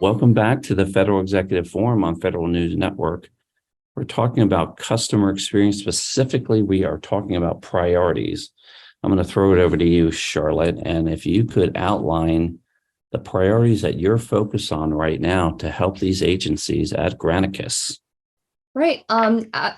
Welcome back to the Federal Executive Forum on Federal News Network. We're talking about customer experience. Specifically, we are talking about priorities. I'm going to throw it over to you, Charlotte, and if you could outline the priorities that you're focused on right now to help these agencies at Granicus. Right.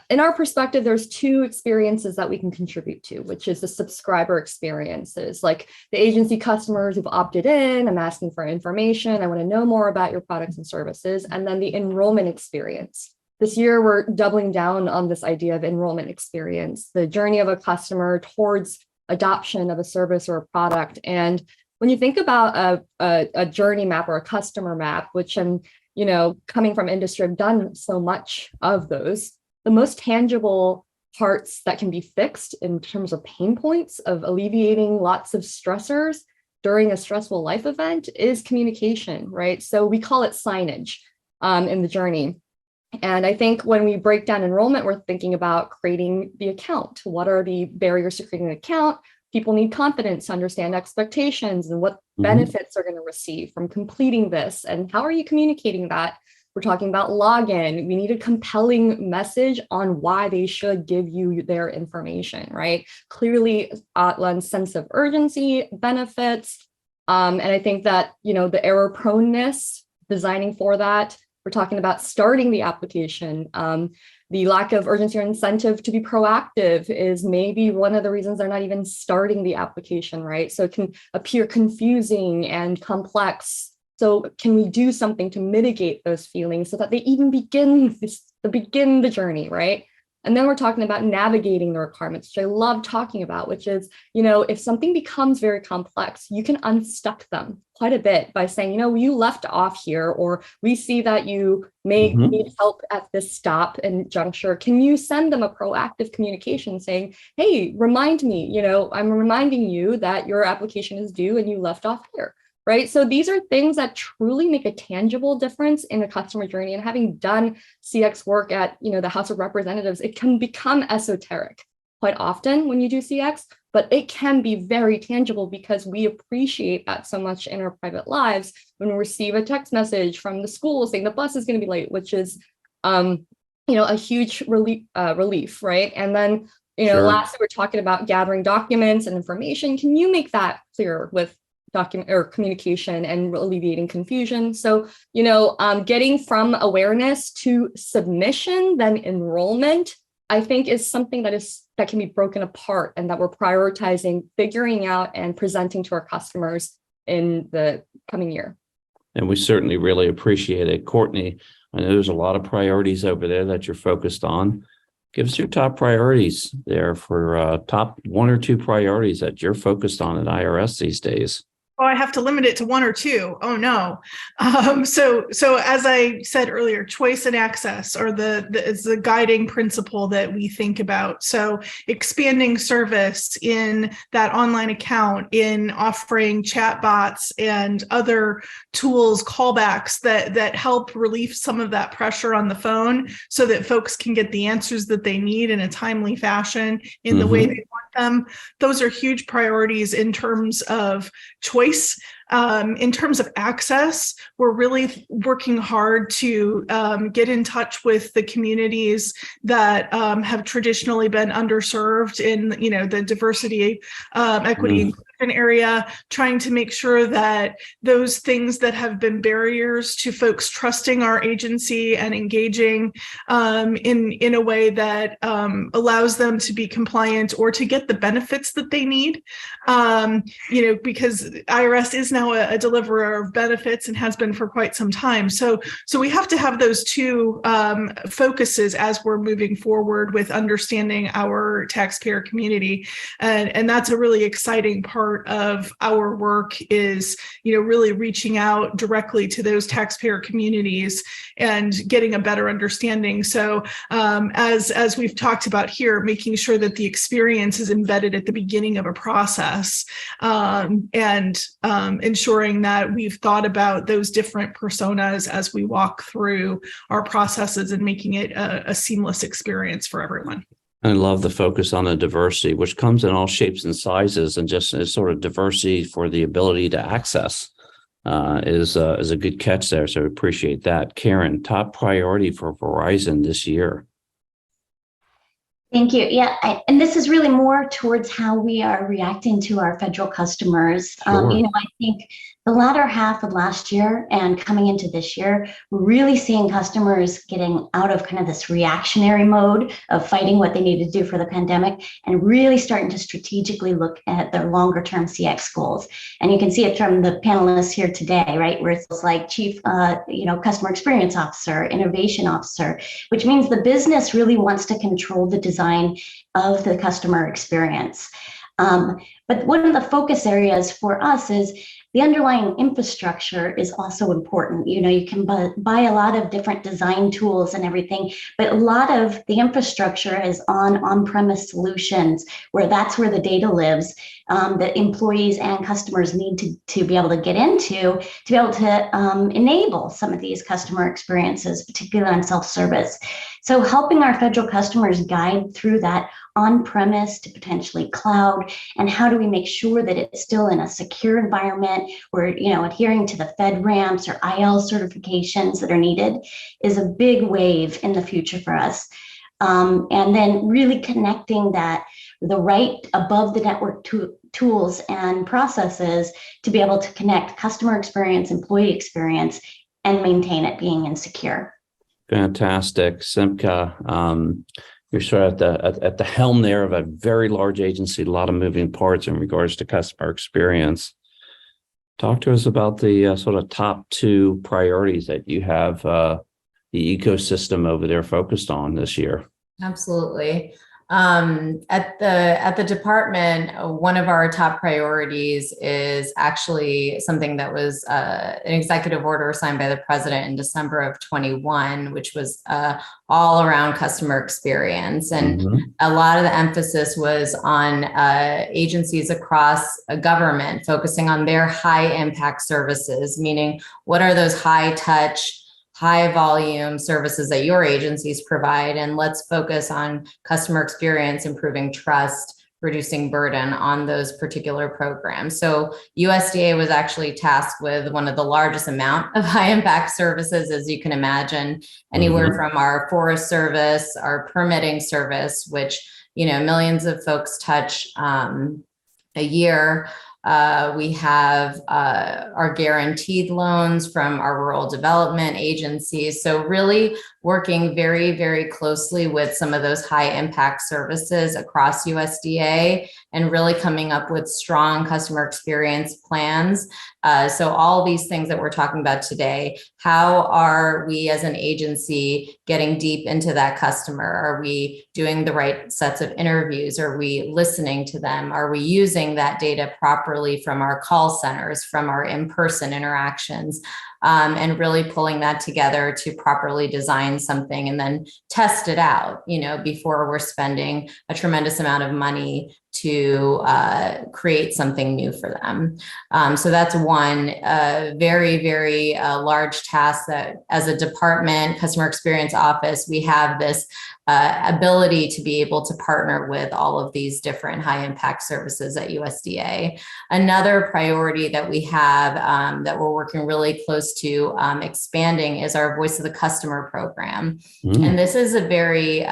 In our perspective, there's two experiences that we can contribute to, which is the subscriber experiences, like the agency customers who've opted in, I'm asking for information, I want to know more about your products and services, and then the enrollment experience. This year, we're doubling down on this idea of enrollment experience, the journey of a customer towards adoption of a service or a product. And when you think about a journey map or a customer map, which I'm coming from industry, I've done so much of those. The most tangible parts that can be fixed in terms of pain points of alleviating lots of stressors during a stressful life event is communication, right? So we call it signage in the journey. And I think when we break down enrollment, we're thinking about creating the account. What are the barriers to creating an account? People need confidence to understand expectations and what benefits they're going to receive from completing this. And how are you communicating that? We're talking about login. We need a compelling message on why they should give you their information, right? Clearly outline sense of urgency, benefits. And I think that, the error proneness, designing for that. We're talking about starting the application. The lack of urgency or incentive to be proactive is maybe one of the reasons they're not even starting the application, right? So it can appear confusing and complex. So can we do something to mitigate those feelings so that they even begin the journey, right? And then we're talking about navigating the requirements, which I love talking about, which is, if something becomes very complex, you can unstuck them quite a bit by saying, you left off here, or we see that you may need help at this stop and juncture. Can you send them a proactive communication saying, hey, remind me, I'm reminding you that your application is due and you left off here. Right. So these are things that truly make a tangible difference in the customer journey. And having done CX work at, the House of Representatives, it can become esoteric quite often when you do CX, but it can be very tangible because we appreciate that so much in our private lives when we receive a text message from the school saying the bus is going to be late, which is, a huge relief. Right. And then, lastly, we're talking about gathering documents and information. Can you make that clear with document or communication and alleviating confusion? So, getting from awareness to submission, then enrollment, I think is something that can be broken apart and that we're prioritizing, figuring out and presenting to our customers in the coming year. And we certainly really appreciate it. Courtney, I know there's a lot of priorities over there that you're focused on. Give us your top priorities there for top one or two priorities that you're focused on at IRS these days. Oh, I have to limit it to one or two. Oh no. So as I said earlier, choice and access are is the guiding principle that we think about. So expanding service in that online account, in offering chatbots and other tools, callbacks that help relieve some of that pressure on the phone so that folks can get the answers that they need in a timely fashion in the way they want them. Those are huge priorities in terms of choice. In terms of access, we're really working hard to get in touch with the communities that have traditionally been underserved in, the diversity, equity, inclusion area, trying to make sure that those things that have been barriers to folks trusting our agency and engaging in a way that allows them to be compliant or to get the benefits that they need, because IRS is now a deliverer of benefits and has been for quite some time. So we have to have those two focuses as we're moving forward with understanding our taxpayer community. And that's a really exciting part of our work is, really reaching out directly to those taxpayer communities and getting a better understanding. So as we've talked about here, making sure that the experience is embedded at the beginning of a process and ensuring that we've thought about those different personas as we walk through our processes and making it a seamless experience for everyone. I love the focus on the diversity, which comes in all shapes and sizes, and just as sort of diversity for the ability to access is a good catch there. So I appreciate that. Karen, top priority for Verizon this year. Thank you. Yeah, and this is really more towards how we are reacting to our federal customers. Sure. I think the latter half of last year and coming into this year, we're really seeing customers getting out of kind of this reactionary mode of fighting what they need to do for the pandemic and really starting to strategically look at their longer term CX goals. And you can see it from the panelists here today, right? Where it's like chief, customer experience officer, innovation officer, which means the business really wants to control the design of the customer experience. But one of the focus areas for us is the underlying infrastructure is also important. You can buy a lot of different design tools and everything, but a lot of the infrastructure is on-premise solutions, where that's where the data lives, that employees and customers need to be able to get into to be able to enable some of these customer experiences, particularly on self-service. So helping our federal customers guide through that on-premise to potentially cloud, and how do we make sure that it's still in a secure environment, where adhering to the FedRAMPs or IL certifications that are needed is a big wave in the future for us. And then really connecting the right above the network tools and processes to be able to connect customer experience, employee experience, and maintain it being insecure. Fantastic. Simca, you're sort of at the helm there of a very large agency, a lot of moving parts in regards to customer experience. Talk to us about the sort of top two priorities that you have the ecosystem over there focused on this year. Absolutely. At the department, one of our top priorities is actually something that was an executive order signed by the president in December of 21, which was all around customer experience. And a lot of the emphasis was on agencies across government focusing on their high impact services, meaning what are those high touch, high volume services that your agencies provide, and let's focus on customer experience, improving trust, reducing burden on those particular programs. So USDA was actually tasked with one of the largest amount of high impact services, as you can imagine, anywhere from our Forest Service, our permitting service, which millions of folks touch a year. We have our guaranteed loans from our rural development agencies. So really working very, very closely with some of those high impact services across USDA and really coming up with strong customer experience plans. So all these things that we're talking about today, how are we as an agency getting deep into that customer? Are we doing the right sets of interviews? Are we listening to them? Are we using that data properly from our call centers, from our in-person interactions? And really pulling that together to properly design something and then test it out, before we're spending a tremendous amount of money to create something new for them. So that's one very, very large task that as a department, customer experience office, we have this ability to be able to partner with all of these different high impact services at USDA. Another priority that we have that we're working really close to expanding is our Voice of the Customer program. And this is a very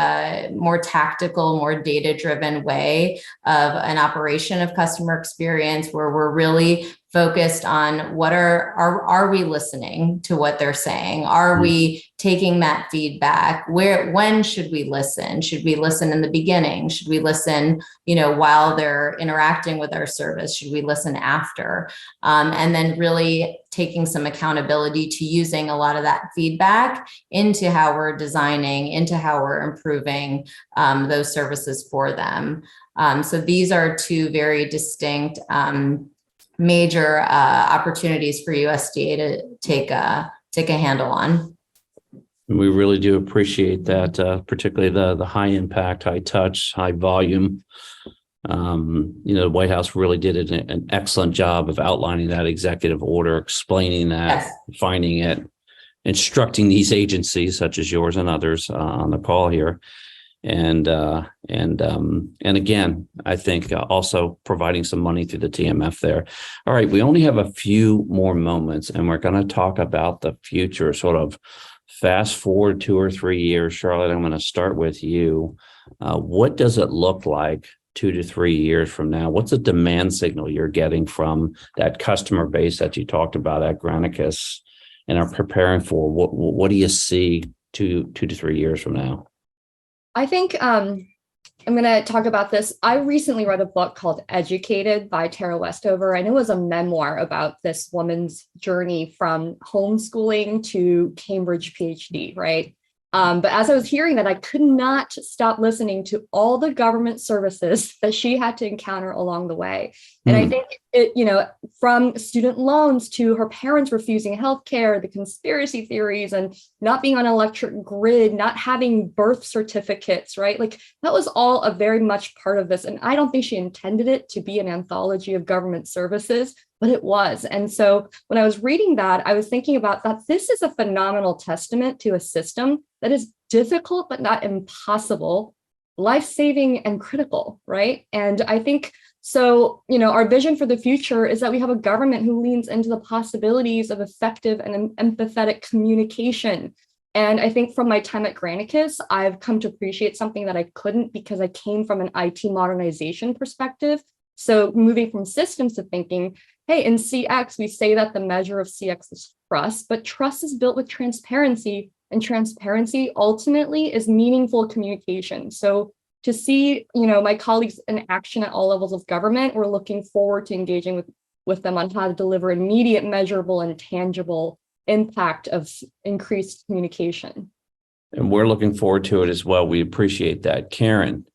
more tactical, more data-driven way of an operation of customer experience, where we're really focused on what are we listening to what they're saying? Are we taking that feedback? When should we listen? Should we listen in the beginning? Should we listen, while they're interacting with our service? Should we listen after? And then really taking some accountability to using a lot of that feedback into how we're designing, into how we're improving those services for them. So these are two very distinct major opportunities for USDA to take a handle on. We really do appreciate that, particularly the high impact, high touch, high volume. The White House really did an excellent job of outlining that executive order, explaining that, defining it, instructing these agencies such as yours and others on the call here. And again, I think also providing some money through the TMF there. All right, we only have a few more moments, and we're going to talk about the future, sort of fast forward 2 or 3 years. Charlotte, I'm going to start with you. What does it look like 2 to 3 years from now? What's the demand signal you're getting from that customer base that you talked about at Granicus and are preparing for? What do you see 2 to 3 years from now? I think I'm going to talk about this. I recently read a book called Educated by Tara Westover, and it was a memoir about this woman's journey from homeschooling to Cambridge PhD, right? But as I was hearing that, I could not stop listening to all the government services that she had to encounter along the way. And I think it, from student loans to her parents refusing healthcare, the conspiracy theories, and not being on an electric grid, not having birth certificates, right? Like that was all a very much part of this. And I don't think she intended it to be an anthology of government services, but it was. And so when I was reading that, I was thinking about that this is a phenomenal testament to a system that is difficult, but not impossible, life-saving and critical, right? And I think so, our vision for the future is that we have a government who leans into the possibilities of effective and empathetic communication. And I think from my time at Granicus, I've come to appreciate something that I couldn't because I came from an IT modernization perspective. So moving from systems to thinking, hey, in CX, we say that the measure of CX is trust, but trust is built with transparency, and transparency ultimately is meaningful communication. So to see, my colleagues in action at all levels of government, we're looking forward to engaging with them on how to deliver immediate, measurable, and tangible impact of increased communication. And we're looking forward to it as well. We appreciate that. Karen,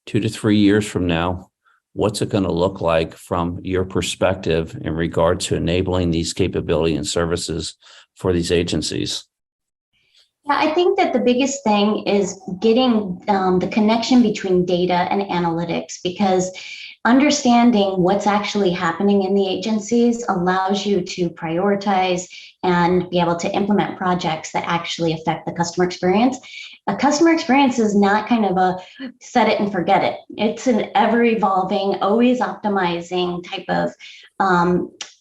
2 to 3 years from now, what's it going to look like from your perspective in regard to enabling these capability and services for these agencies? Yeah, I think that the biggest thing is getting the connection between data and analytics, because understanding what's actually happening in the agencies allows you to prioritize and be able to implement projects that actually affect the customer experience. A customer experience is not kind of a set it and forget it. It's an ever evolving, always optimizing type of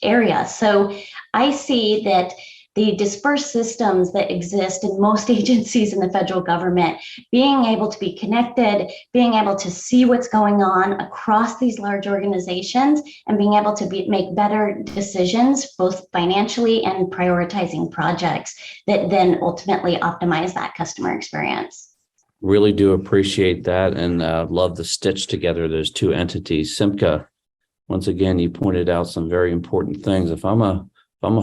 area. So I see that the dispersed systems that exist in most agencies in the federal government, being able to be connected, being able to see what's going on across these large organizations, and being able to make better decisions, both financially and prioritizing projects that then ultimately optimize that customer experience. Really do appreciate that, and love the stitch together those two entities. Simca, once again, you pointed out some very important things. If I'm a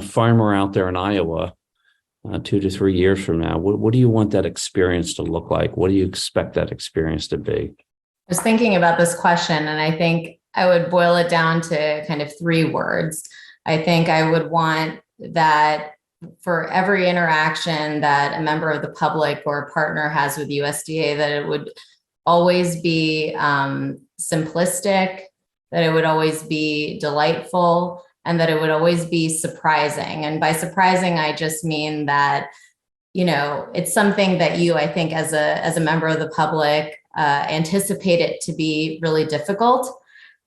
farmer out there in Iowa 2 to 3 years from now, what do you want that experience to look like? What do you expect that experience to be? I was thinking about this question, and I think I would boil it down to kind of 3 words. I think I would want that for every interaction that a member of the public or a partner has with USDA, that it would always be simplistic, that it would always be delightful, and that it would always be surprising. And by surprising, I just mean that, it's something that you, I think, as a member of the public, anticipate it to be really difficult,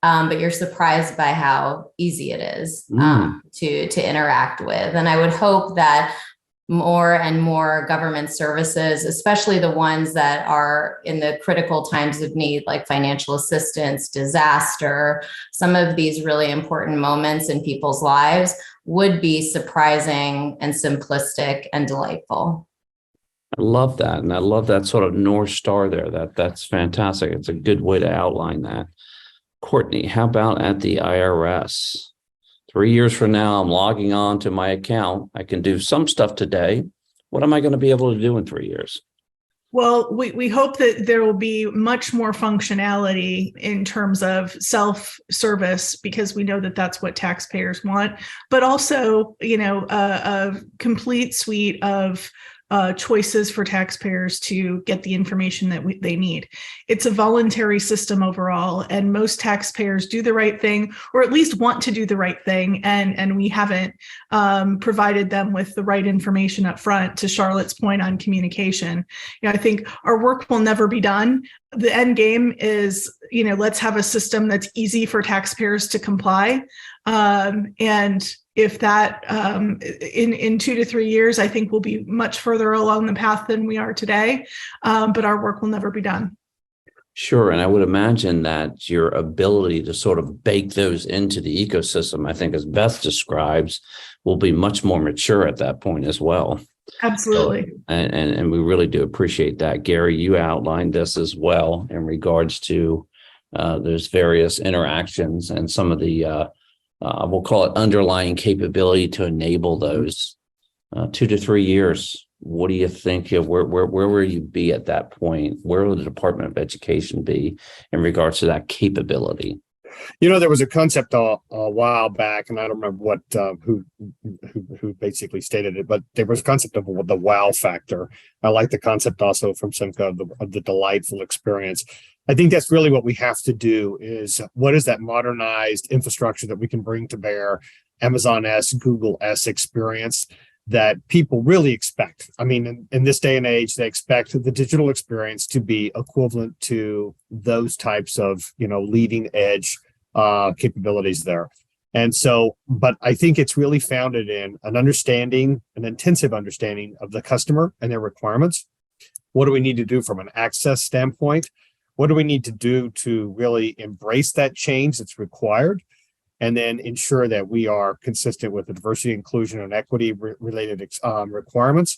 but you're surprised by how easy it is to interact with. And I would hope that more and more government services, especially the ones that are in the critical times of need, like financial assistance, disaster, some of these really important moments in people's lives, would be surprising and simplistic and delightful. I love that. And I love that sort of North Star there. That's fantastic. It's a good way to outline that. Courtney, how about at the IRS? 3 years from now, I'm logging on to my account. I can do some stuff today. What am I going to be able to do in 3 years? Well, we hope that there will be much more functionality in terms of self-service, because we know that that's what taxpayers want, but also, a complete suite of choices for taxpayers to get the information that they need. It's a voluntary system overall, and most taxpayers do the right thing, or at least want to do the right thing, and we haven't provided them with the right information up front. To Charlotte's point on communication, I think our work will never be done. The end game is, let's have a system that's easy for taxpayers to comply. And if that in 2 to 3 years, I think we'll be much further along the path than we are today. But our work will never be done. Sure. And I would imagine that your ability to sort of bake those into the ecosystem, I think, as Beth describes, will be much more mature at that point as well. Absolutely. And we really do appreciate that. Gary, you outlined this as well in regards to those various interactions and some of the, we'll call it underlying capability to enable those 2 to 3 years. What do you think of where will you be at that point? Where will the Department of Education be in regards to that capability? There was a concept a while back, and I don't remember what who basically stated it, but there was a concept of the wow factor. I like the concept also from Simca of the delightful experience. I think that's really what we have to do is what is that modernized infrastructure that we can bring to bear, Amazon-esque, Google-esque experience that people really expect. I mean, in this day and age, they expect the digital experience to be equivalent to those types of, leading edge capabilities there. And so, but I think it's really founded in an intensive understanding of the customer and their requirements. What do we need to do from an access standpoint? What do we need to do to really embrace that change that's required? And then ensure that we are consistent with the diversity, inclusion, and equity related requirements,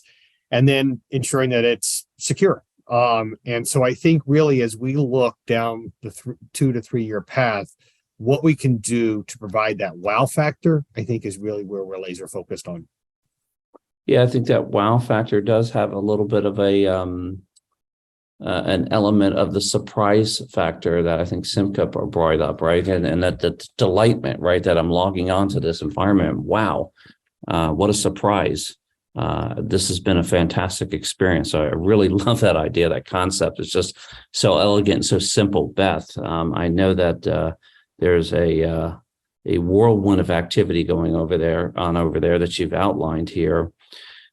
and then ensuring that it's secure. And so I think really as we look down the 2 to 3 year path, what we can do to provide that wow factor, I think is really where we're laser focused on. Yeah, I think that wow factor does have a little bit of an element of the surprise factor that I think Simca brought up, right? And that the delightment, right? That I'm logging onto this environment. Wow, what a surprise. This has been a fantastic experience. So I really love that idea, that concept. It's just so elegant and so simple, Beth. I know that there's a whirlwind of activity going over there that you've outlined here.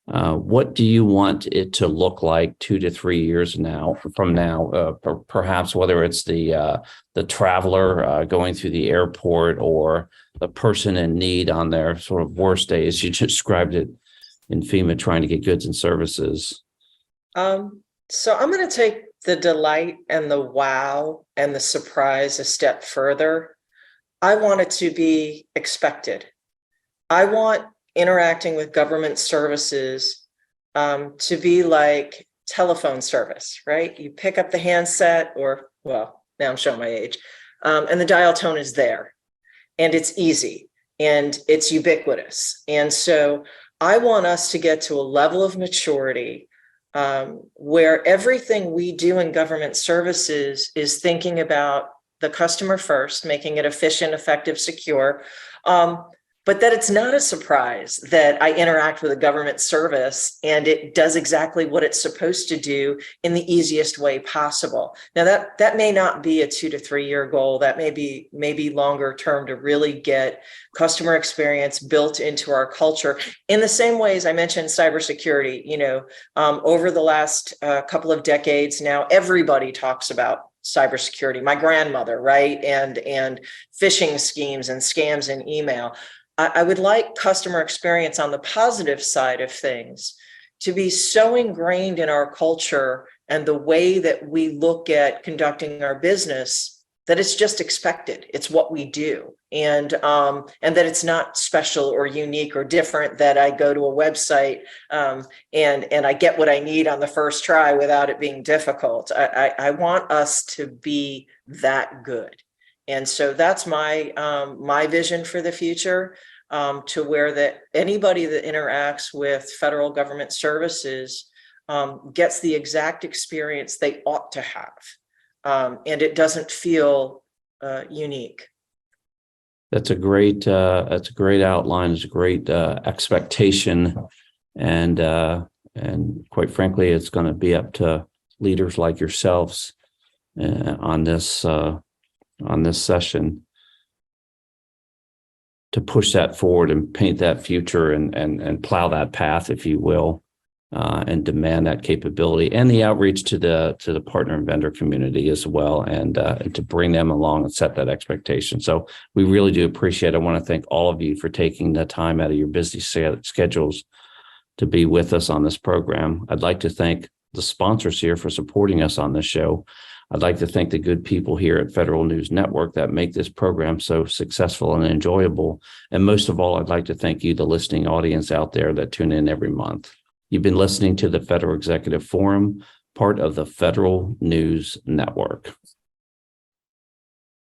What do you want it to look like 2 to 3 years from now? Perhaps whether it's the traveler going through the airport or the person in need on their sort of worst days. You described it in FEMA trying to get goods and services. So I'm going to take the delight and the wow and the surprise a step further. I want it to be expected. I want interacting with government services to be like telephone service, right? You pick up the handset now I'm showing my age, and the dial tone is there and it's easy and it's ubiquitous. And so I want us to get to a level of maturity where everything we do in government services is thinking about the customer first, making it efficient, effective, secure, but that it's not a surprise that I interact with a government service and it does exactly what it's supposed to do in the easiest way possible. Now that may not be a 2 to 3 year goal. That may be longer term to really get customer experience built into our culture. In the same ways I mentioned cybersecurity, over the last couple of decades now, everybody talks about cybersecurity. My grandmother, right? And phishing schemes and scams in email. I would like customer experience on the positive side of things to be so ingrained in our culture and the way that we look at conducting our business that it's just expected. It's what we do. And that it's not special or unique or different that I go to a website and I get what I need on the first try without it being difficult. I want us to be that good. And so that's my vision for the future, to where that anybody that interacts with federal government services gets the exact experience they ought to have, and it doesn't feel unique. That's a great outline. It's a great expectation, and And quite frankly, it's going to be up to leaders like yourselves on this session to push that forward and paint that future and plow that path, if you will, and demand that capability and the outreach to the partner and vendor community as well, and to bring them along and set that expectation. So we really do appreciate it. I want to thank all of you for taking the time out of your busy schedules to be with us on this program. I'd like to thank the sponsors here for supporting us on this show. I'd like to thank the good people here at Federal News Network that make this program so successful and enjoyable. And most of all, I'd like to thank you, the listening audience out there that tune in every month. You've been listening to the Federal Executive Forum, part of the Federal News Network.